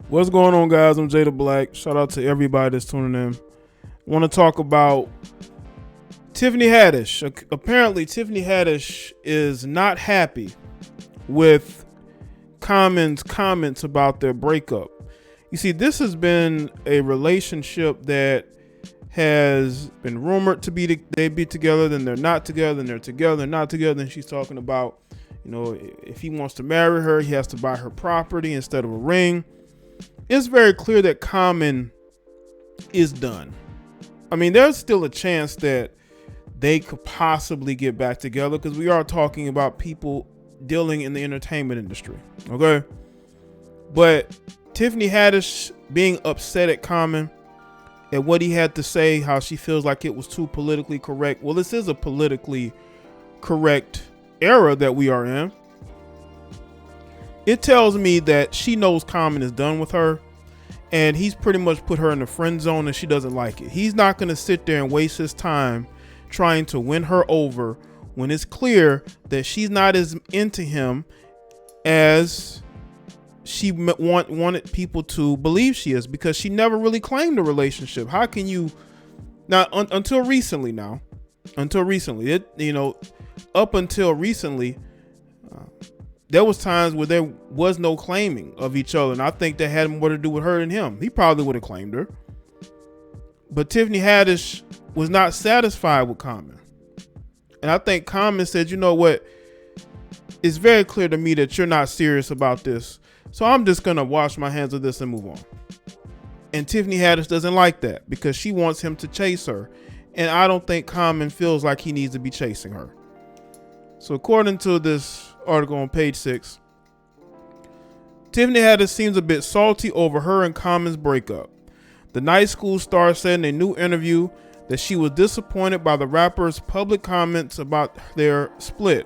What's going on, guys? I'm Jay the Black. Shout out to everybody that's tuning in. I want to talk about Tiffany Haddish. Apparently, Tiffany Haddish is not happy with Common's comments about their breakup. You see, this has been a relationship that has been rumored to be they be together, then they're not together, then they're together, they're not together. And she's talking about, if he wants to marry her, he has to buy her property instead of a ring. It's very clear that Common is done. I mean, there's still a chance that they could possibly get back together because we are talking about people dealing in the entertainment industry. Okay. But Tiffany Haddish being upset at Common and what he had to say, how she feels like it was too politically correct. Well, this is a politically correct era that we are in. It tells me that she knows Common is done with her and he's pretty much put her in the friend zone and she doesn't like it. He's not going to sit there and waste his time trying to win her over when it's clear that she's not as into him as she wanted people to believe she is, because she never really claimed a relationship. How can you now until recently, up until recently, there was times where there was no claiming of each other. And I think that had more to do with her than him. He probably would have claimed her. But Tiffany Haddish was not satisfied with Common. And I think Common said, you know what? It's very clear to me that you're not serious about this. So I'm just going to wash my hands of this and move on. And Tiffany Haddish doesn't like that because she wants him to chase her. And I don't think Common feels like he needs to be chasing her. So according to this article on page 6, Tiffany Haddish seems a bit salty over her and Common's breakup. The night school star said in a new interview that she was disappointed by the rapper's public comments about their split,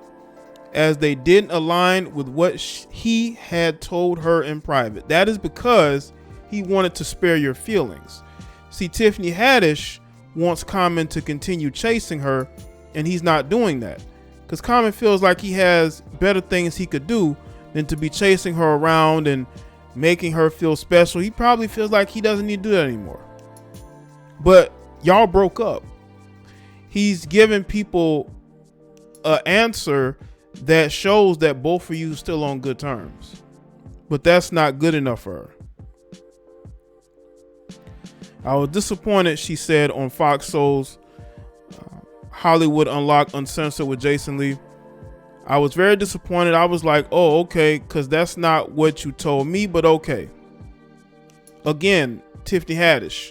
as they didn't align with what he had told her in private. That is because he wanted to spare your feelings. See, Tiffany Haddish wants Common to continue chasing her, and he's not doing that. Because Common feels like he has better things he could do than to be chasing her around and making her feel special. He probably feels like he doesn't need to do that anymore. But y'all broke up. He's giving people an answer that shows that both of you are still on good terms. But that's not good enough for her. I was disappointed, she said on Fox Soul's Hollywood Unlocked Uncensored with Jason Lee. I was very disappointed. I was like, oh, okay, because that's not what you told me, but okay. Again, Tiffany Haddish,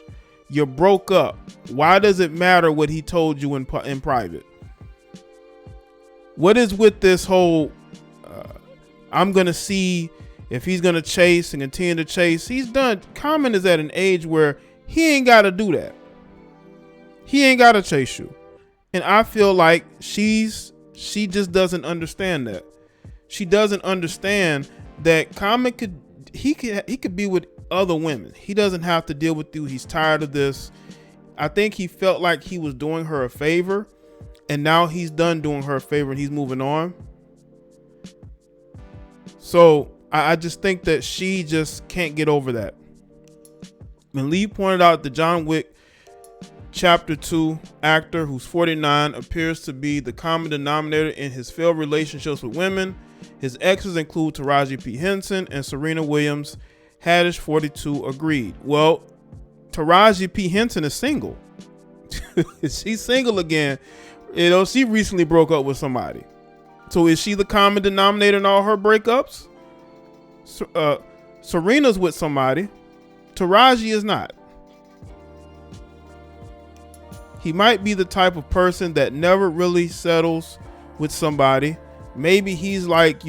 you broke up. Why does it matter what he told you in private? What is with this whole, I'm going to see if he's going to chase and continue to chase? He's done. Common is at an age where he ain't got to do that. He ain't got to chase you. And I feel like she just doesn't understand that. She doesn't understand that Common could be with other women. He doesn't have to deal with you. He's tired of this. I think he felt like he was doing her a favor, and now he's done doing her a favor and he's moving on. So I just think that she just can't get over that. And Lee pointed out that John Wick Chapter 2 actor, who's 49, appears to be the common denominator in his failed relationships with women. His exes include Taraji P. Henson and Serena Williams. Haddish, 42, agreed. Well, Taraji P. Henson is single. She's single again. She recently broke up with somebody. So is she the common denominator in all her breakups? Serena's with somebody. Taraji is not. He might be the type of person that never really settles with somebody. Maybe he's like,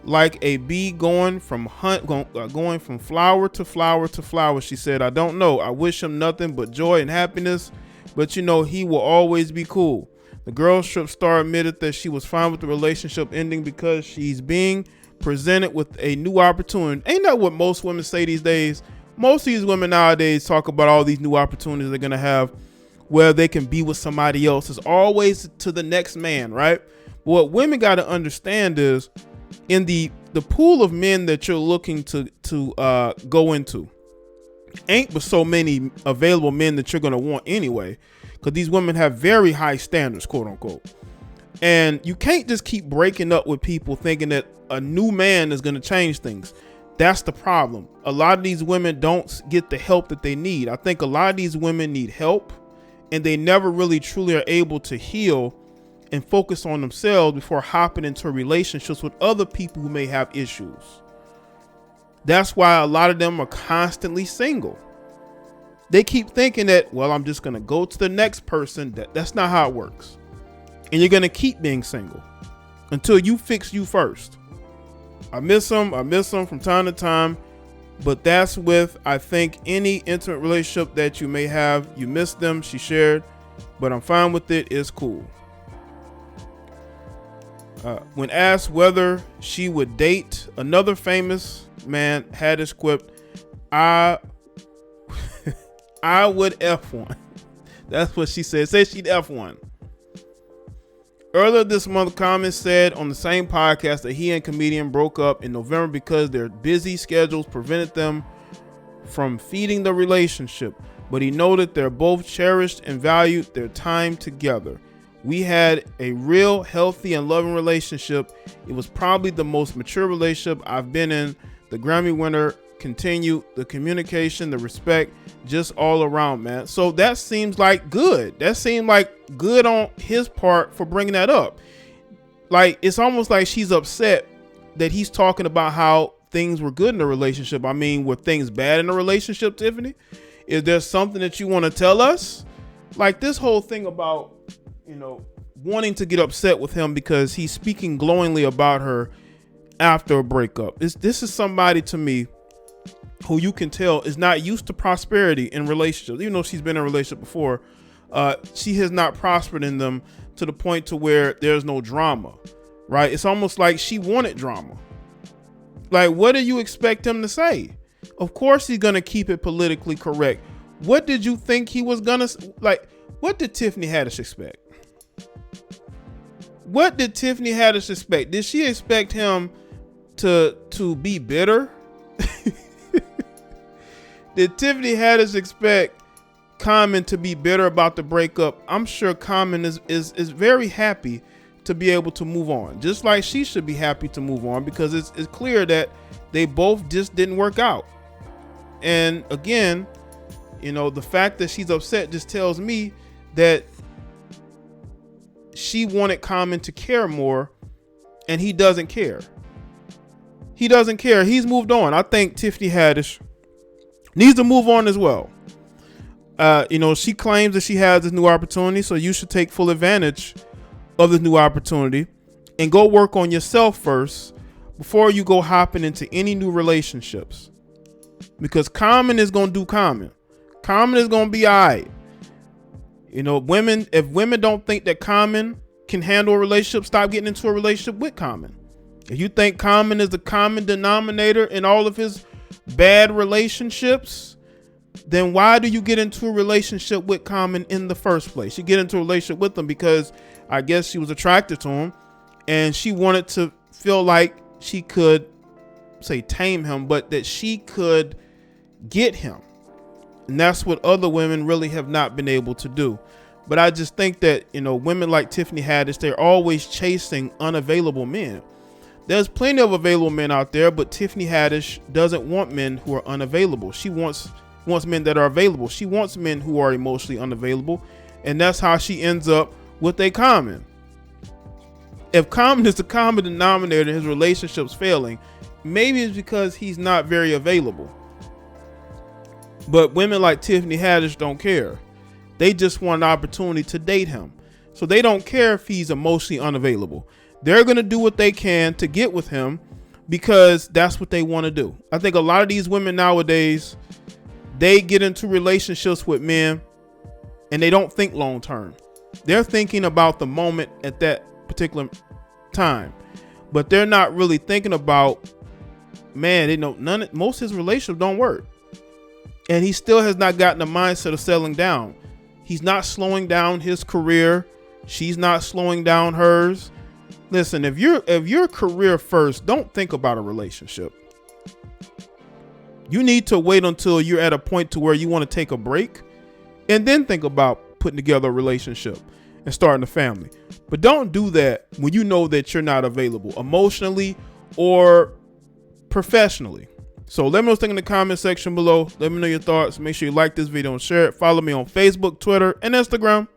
like a bee going from flower to flower to flower. She said, I don't know. I wish him nothing but joy and happiness, but he will always be cool. The Girls Trip star admitted that she was fine with the relationship ending because she's being presented with a new opportunity. Ain't that what most women say these days? Most of these women nowadays talk about all these new opportunities they're going to have where they can be with somebody else. It's always to the next man, right? What women got to understand is in the the pool of men that you're looking to go into ain't but so many available men that you're going to want anyway, because these women have very high standards, quote unquote. And you can't just keep breaking up with people thinking that a new man is going to change things. That's the problem. A lot of these women don't get the help that they need. I think a lot of these women need help, and they never really truly are able to heal and focus on themselves before hopping into relationships with other people who may have issues. That's why a lot of them are constantly single. They keep thinking that, well, I'm just going to go to the next person. That's not how it works. And you're going to keep being single until you fix you first. I miss them from time to time, but that's with, I think, any intimate relationship that you may have. You miss them, she shared, but I'm fine with it. It's cool. When asked whether she would date another famous man, Haddish quipped, I would F1. That's what she said. Said she'd F1. Earlier this month, Common said on the same podcast that he and comedian broke up in November because their busy schedules prevented them from feeding the relationship. But he noted they're both cherished and valued their time together. We had a real healthy and loving relationship. It was probably the most mature relationship I've been in. The Grammy winner continued, the communication, the respect, just all around, man. So that seems like good. That seemed like good on his part for bringing that up. Like, it's almost like she's upset that he's talking about how things were good in the relationship. I mean, were things bad in the relationship, Tiffany? Is there something that you want to tell us? Like, this whole thing about, wanting to get upset with him because he's speaking glowingly about her after a breakup. This is somebody, to me, who you can tell is not used to prosperity in relationships. Even though she's been in a relationship before, she has not prospered in them to the point to where there's no drama, right? It's almost like she wanted drama. Like, what do you expect him to say? Of course he's going to keep it politically correct. What did you think he was going to, like, what did Tiffany Haddish expect? What did Tiffany Haddish expect? Did she expect him to be bitter? Did Tiffany Haddish expect Common to be bitter about the breakup? I'm sure Common is very happy to be able to move on, just like she should be happy to move on, because it's clear that they both just didn't work out. And again, the fact that she's upset just tells me that she wanted Common to care more, and he doesn't care. He doesn't care. He's moved on. I think Tiffany Haddish needs to move on as well. She claims that she has this new opportunity, so you should take full advantage of this new opportunity and go work on yourself first before you go hopping into any new relationships. Because Common is going to do Common. Common is going to be all right. If women don't think that Common can handle a relationship, stop getting into a relationship with Common. If you think Common is the common denominator in all of his bad relationships, then why do you get into a relationship with Common in the first place? You get into a relationship with him because I guess she was attracted to him and she wanted to feel like she could, say, tame him, but that she could get him. And that's what other women really have not been able to do. But I just think that, women like Tiffany Haddish, they're always chasing unavailable men. There's plenty of available men out there, but Tiffany Haddish doesn't want men who are unavailable. She wants men that are available. She wants men who are emotionally unavailable. And that's how she ends up with a Common. If Common is the common denominator in his relationships failing, maybe it's because he's not very available. But women like Tiffany Haddish don't care. They just want an opportunity to date him. So they don't care if he's emotionally unavailable. They're going to do what they can to get with him because that's what they want to do. I think a lot of these women nowadays, they get into relationships with men and they don't think long term. They're thinking about the moment at that particular time, but they're not really thinking about, man, they know most of his relationships don't work. And he still has not gotten the mindset of settling down. He's not slowing down his career. She's not slowing down hers. Listen, if you're career first, don't think about a relationship. You need to wait until you're at a point to where you want to take a break and then think about putting together a relationship and starting a family. But don't do that when you know that you're not available emotionally or professionally. So let me know what you think in the comment section below. Let me know your thoughts. Make sure you like this video and share it. Follow me on Facebook, Twitter, and Instagram.